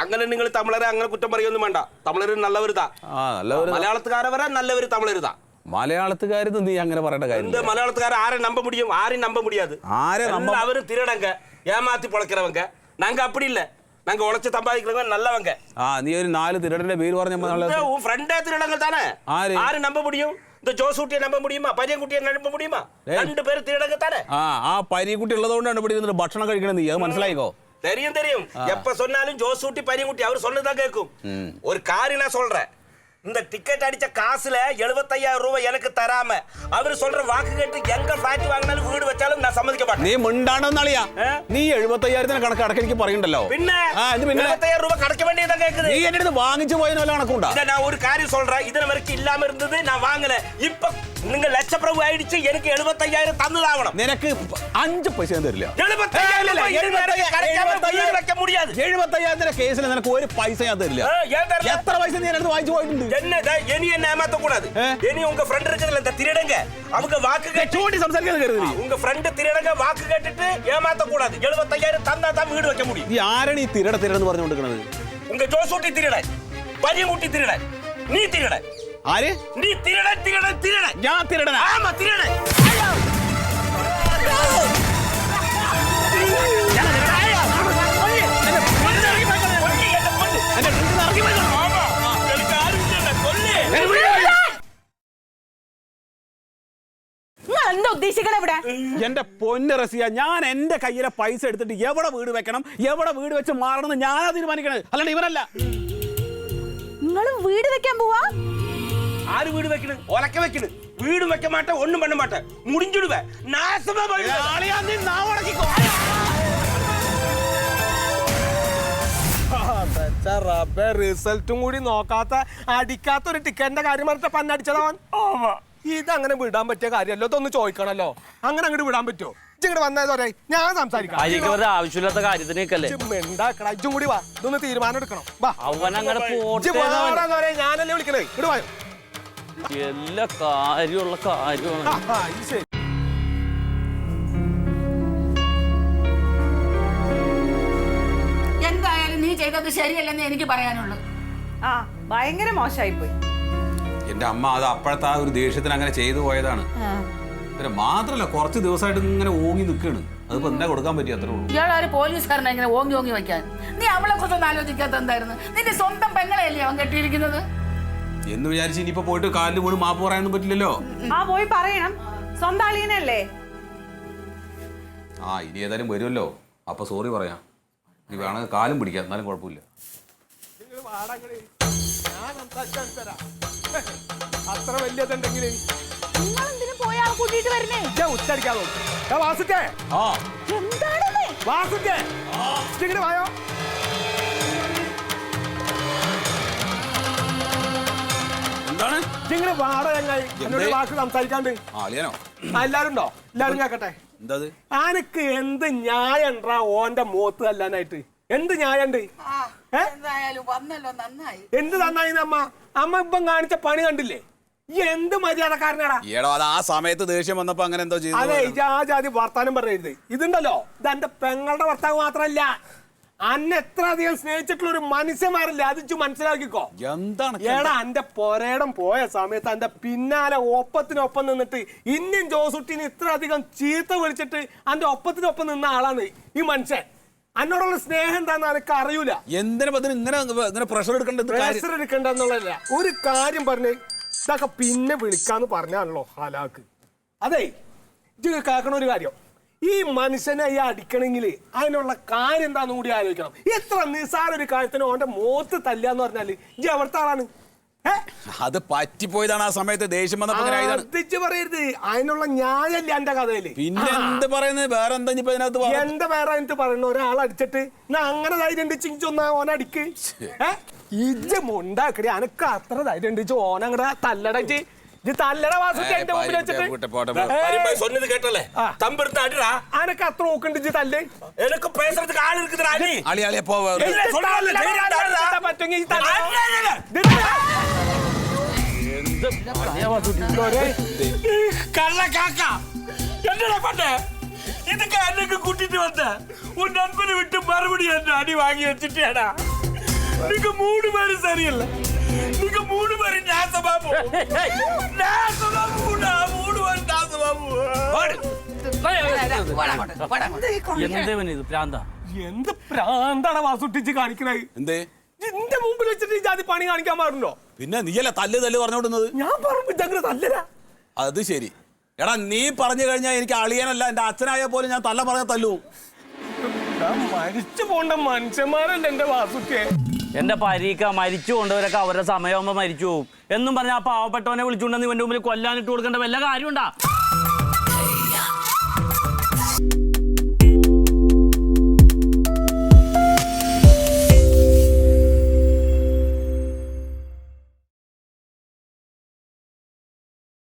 അങ്ങനെ നിങ്ങൾ തമിഴരെ അങ്ങനെ കുറ്റം പറയൊന്നും വേണ്ട. തമിഴര് നല്ലവരുതാ. മലയാളത്തുകാരെ വരെ നല്ലവര് തമിഴരുതാ. മലയാളത്തുകാര് നീ അങ്ങനെ പറയേണ്ട കാര്യം. മലയാളത്തുകാരെ ആരെ നம்ப முடியும்? ആരെയും നம்ப முடியாது. அவரு திருடங்க, ஏமாத்தி பொழைக்கிறவங்க. நாங்க அப்படி இல்ல. நாங்க உழைச்சு சம்பாதிக்கிறவங்க நல்லவங்க. നീ ഒരു 4 തിരടന്റെ പേര് പറഞ്ഞ உன் ஃப்ரெண்டே திருடங்க தானே. ஆரு நம்ப முடியும்? இந்த ஜோசூட்டியை நம்ப முடியுமா? பரியங்குட்டியை நம்ப முடியுமா? 2 பேர் திருடங்க தானே. ആ പര്യക്കുട്ടി ഉള്ളതുകൊണ്ടാണ് ഇവിടെ ഇരുന്നിട്ട് ഭക്ഷണം കഴിക്കണത്. നീ അത് മനസ്സിലായിക്കോ? தெரியும். எப்ப சொன்னாலும் ஜோசூட்டி பரியங்குட்டி அவர் சொன்னதான் கேட்கும். ஒரு காரியம் நான் சொல்றேன். இந்த டிக்கெட் அடிச்ச காசுல 75,000 ரூபாய் எனக்கு தராம அவர் சொல்ற வாக்கு கேட்டு எங்க ஃபிளாட் வாங்கினாலும் வீடு வச்சாலும் நான் சம்மதிக்க மாட்டேன். നീ മിണ്ടാണെന്നളിയാ. നീ 75,000 കണക്ക് അടക്കെനിക്ക് പറയണ്ടല്ലോ. പിന്നെ 75,000 ரூபாய் കടക്ക വേണ്ടിയതാ കേக்குது. നീ എന്റെ അടുത്ത് വാങ്ങിച്ചു പോയതിന് വല്ല കണക്കുണ്ടോ? நான் ஒரு காரியம் சொல்றேன். இதுல வரைக்கும் இல்லாம இருந்தது நான் வாங்கல. இப்ப നിങ്ങൾ ലക്ഷപ്രഭു ആയിടിച്ച് എനിക്ക് 75,000 തന്നതാവണം. നിനക്ക് 5 പൈസ തരില്ല. 75,000 കേസിൽ നിനക്ക് ഒരു പൈസ ഞാൻ തരില്ല. എത്ര പൈസ നീ എടുത്ത് വാങ്ങിച്ചു പോയിട്ടുണ്ട്? ഇനി എന്നെ ഏമാത്തக்கூடாது. ഇനി ഉങ്ക ഫ്രണ്ട് இருக்குதுல இந்த திருடங்க அவங்க வாக்கு கேட்டு സംസാരിക്കാൻ കരുതി. உங்க ഫ്രണ്ട് திருடங்க வாக்கு கேட்டுட்டு ஏமாத்தக்கூடாது. 75,000 தந்தா தான் வீடு வைக்க முடியும். നീ ആരാണ് ഈ തിരടെന്ന് പറഞ്ഞു കൊടുക്കുന്നത്? உங்க ஜோசூட்டி திருடன், பரியங்குட்டி திருடன், നീ திருடன். ആര്? നീ திருடன். ഞാൻ തിരടനാ? ആമാ തിരടൻ. എന്റെ പൊന്ന് റസിയ, ഞാൻ എന്റെ കയ്യിലെ പൈസ എടുത്തിട്ട് എവിടെ വീട് വെക്കണം, എവിടെ വീട് വെച്ച് മാറണമെന്ന് ഞാനാ തീരുമാനിക്കണത്, അല്ലാണ്ട് ഇവരല്ല. നിങ്ങളും വീട് വെക്കാൻ പോവാ? ആര് വീട് വെക്കണ്? ഒലക്ക വെക്കണ്. വീട് വെക്ക മാട്ടെ, ഒന്നും പണ്ണ മാട്ടെ, മുടിഞ്ഞിടുവേ. റിസൾട്ടും കൂടി നോക്കാത്ത അടിക്കാത്ത ഒരു ടിക്കറ്റിന്റെ കാര്യം പറഞ്ഞ പന്നടിച്ചതാവൻ. ഇതങ്ങനെ വിടാൻ പറ്റിയ കാര്യമല്ലോ. ഇതൊന്ന് ചോദിക്കണല്ലോ. അങ്ങനെ അങ്ങോട്ട് വിടാൻ പറ്റുമോ? ഇങ്ങോട്ട് വന്നതോരെ ഞാൻ സംസാരിക്കാം. ആവശ്യമില്ലാത്ത കാര്യത്തിനേക്കല്ലേ ഇജ്ജും കൂടി വാ, ഇതൊന്ന് തീരുമാനം എടുക്കണം. ഞാനല്ലേ വിളിക്കണേ. ഇങ്ങോട്ട് വായോ. എല്ലാ കാര്യമുള്ള കാര്യമാണ്. എന്തായാലും നീ ചെയ്തത് ശരിയല്ലെന്ന് എനിക്ക് പറയാനുള്ളൂ. ഭയങ്കര മോശമായിപ്പോയി. എന്റെ അമ്മ അത് അപ്പോഴത്തെ ആ ഒരു ദേഷ്യത്തിന് അങ്ങനെ ചെയ്തു പോയതാണ്. മാത്രല്ല കുറച്ച് ദിവസമായിട്ട് ഇങ്ങനെ ഓങ്ങി നിൽക്കാണ്. അതിപ്പോ എന്താ കൊടുക്കാൻ പറ്റി? അത്രേ ഉള്ളൂ. ഇയാളൊരു പോലീസുകാരനെ ഇങ്ങനെ ഓങ്ങി വയ്ക്കാൻ നീ അവളെ കുറിച്ചൊന്നും ആലോചിക്കാത്ത എന്തായിരുന്നു? നിന്റെ സ്വന്തം പെങ്ങളെയല്ലേ അവൻ കെട്ടിയിരിക്കുന്നത് എന്ന് വിചാരിച്ച് ഇനിയിപ്പോ പോയിട്ട് കാലിന് പോലും മാപ്പ് പറയാനൊന്നും പറ്റില്ലല്ലോ. പോയി പറയണം. സ്വന്തം അളിയനല്ലേ. ഇനി ഏതായാലും വരുമല്ലോ, അപ്പൊ സോറി പറയാം. നീ വേണമെങ്കിൽ കാലും പിടിക്കാം, എന്നാലും കുഴപ്പമില്ല. അത്ര വലിയതുണ്ടെങ്കിൽ കൂട്ടിട്ട് വരണേ. ഉച്ചടിക്കാതോ വായോ. എന്താണ് നിങ്ങള് വാട ചങ്ങായി എന്നോട് വാക്ക് സംസാരിക്കാണ്ട്. എല്ലാരും ഉണ്ടോ? എല്ലാരും കേക്കട്ടെ. ആനക്ക് എന്ത് ന്യായം ഉണ്ടാ ഓന്റെ മോത്ത് അല്ലാനായിട്ട്? എന്ത് ന്യായണ്ട്? എന്ത് നന്നായി അമ്മ ഇപ്പം കാണിച്ച പണി കണ്ടില്ലേ? ഈ എന്ത് മര്യാദക്കാരനാടാ. ആ സമയത്ത് ദേഷ്യം വന്നപ്പോ അങ്ങനെ എന്തോ ചെയ്തു. അതെ, ആ ജാതി വർത്താനം പറയരുത്. ഇതുണ്ടല്ലോ, ഇത് എന്റെ പെങ്ങളുടെ ഭർത്താവ് മാത്രല്ല, അന്നെ എത്ര അധികം സ്നേഹിച്ചിട്ടുള്ള ഒരു മനുഷ്യന്മാരില്ല. അത് മനസ്സിലാക്കിക്കോ. എന്താണ് ഏടാ എന്റെ പൊരേടം പോയ സമയത്ത് എന്റെ പിന്നാലെ ഒപ്പത്തിനൊപ്പം നിന്നിട്ട് ഇന്ത്യൻ ജോസൂട്ടിന് ഇത്ര അധികം ചീത്ത വിളിച്ചിട്ട് എന്റെ ഒപ്പത്തിനൊപ്പം നിന്ന ആളാണ് ഈ മനുഷ്യൻ. എന്നോടുള്ള സ്നേഹം എന്താന്ന് എനിക്ക് അറിയൂല. എന്തിനാ പ്രഷർ എടുക്കണ്ടെന്നുള്ളതല്ല, ഒരു കാര്യം പറഞ്ഞ് ഇതൊക്കെ പിന്നെ വിളിക്കാന്ന് പറഞ്ഞാണല്ലോ ഹലാക്ക്. അതെ, ഇത് കേൾക്കണ ഒരു കാര്യം, ഈ മനുഷ്യനെ ഈ അടിക്കണമെങ്കിൽ അതിനുള്ള കാര്യം എന്താന്ന് കൂടി ആലോചിക്കണം. എത്ര നിസ്സാര ഒരു കാര്യത്തിന് ഓന്റെ മോത്ത് തല്ലാന്ന് പറഞ്ഞാല് ഇജ്ജ് എവിടുത്തെ ആളാണ്? അത് പറ്റിപ്പോയതാണ്. ആ സമയത്ത് ദേഷ്യം വന്നപ്പോ പറയരുത്. അതിനുള്ള ന്യായല്ല എന്റെ കഥയില്. പിന്നെ എന്ത് പറയുന്നത്? വേറെ എന്താ എന്താ വേറെ എന്ത് പറയുന്ന? ഒരാൾ അടിച്ചിട്ട് അങ്ങനെ ധൈര്യം ഉണ്ടിച്ച് ഓനടിക്ക്. ഇജ്ജ് മുണ്ടാക്കടി. അനക്ക് അത്ര ധൈര്യം ഉണ്ടിച്ച് ഓനങ്ങടെ തല്ലടച്ച് തല്ലട വാസത്തെ എന്റെ മുമ്പിൽ വെച്ചിട്ട് അനക്ക് അത്ര നോക്കണ്ടിച്ച് തല്ല്. പറ്റുമെങ്കിൽ കൂട്ടിട്ട് വന്ന നൻപനെ വിട്ട് മറുപടി എന്നെ അടി വാങ്ങി വെച്ചിട്ടാടാ. நீங்க 3 பேரும் சரியில்லை. நீங்க 3 பேரும் நாசமாபு. நாசமாபுடா, 3 பேரும் நாசமாபு. എന്തേവന് ഇത് പ്രാന്താ? എന്ത് പ്രാന്താണ് വാസുട്ടിച്ച് കാണിക്കണത്? എന്തേ? എന്റെ മുമ്പിൽ വെച്ചിട്ട് ഈ ജാതി പണി കാണിക്കാൻ പാടുണ്ടോ? പിന്നെ നീയല്ല തല്ല് പറഞ്ഞോടുന്നത്. ഞാൻ പറഞ്ഞു ഇതങ്ങനെ തല്ലരാ. അത് ശരി. എടാ നീ പറഞ്ഞു കഴിഞ്ഞാൽ എനിക്ക് അളിയനല്ല, എന്റെ അച്ഛനായ പോലും ഞാൻ തല്ല പറഞ്ഞ തല്ലു. മരിച്ചു പോണ്ട മനുഷ്യന്മാരല്ല എന്റെ വാസുക്കെ. എന്റെ പരീക്ക മരിച്ചു കൊണ്ടവരൊക്കെ അവരുടെ സമയമാകുമ്പോ മരിച്ചു പോകും എന്നും പറഞ്ഞ ആ പാവപ്പെട്ടവനെ വിളിച്ചുകൊണ്ടെന്ന് ഇവന്റെ മുമ്പിൽ കൊല്ലാനിട്ട് കൊടുക്കേണ്ട വല്ല കാര്യമുണ്ടാ?